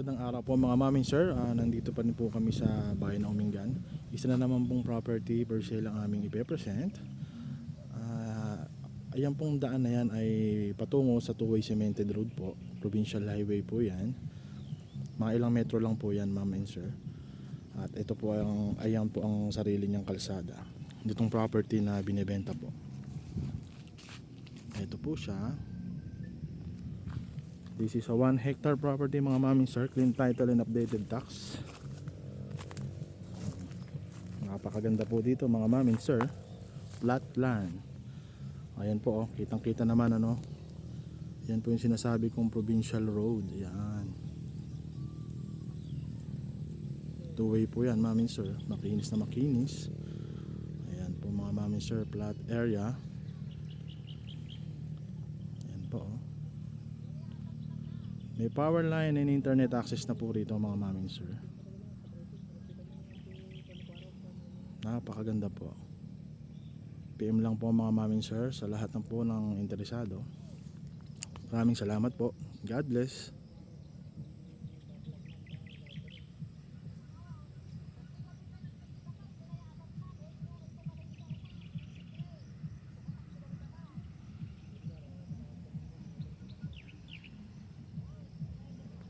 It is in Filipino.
Magandang araw po mga mami sir. Nandito pa rin po kami sa bayan ng Umingan. Isa na naman pong property per sale ang aming ipe-present. Ayan pong daan na yan ay patungo sa two-way cemented road po. Provincial highway po yan. Mga ilang metro lang po yan ma'am and sir. At ito po ayan po ang sarili niyang kalsada. Itong property na binebenta po. Ito po siya. This is a 1 hectare property mga mami sir, clean title and updated tax. Napakaganda po dito mga mami sir. Flat land. Ayan po oh, kitang kita naman ano. Yan po yung sinasabi kong provincial road. Ayan. Two way po yan mami sir. Makinis na makinis. Ayan po mga mami sir, flat area. Ayan po oh. May power line and internet access na po rito mga mami sir. Napakaganda po. PM lang po mga mami sir sa lahat ng po ng interesado. Maraming salamat po. God bless.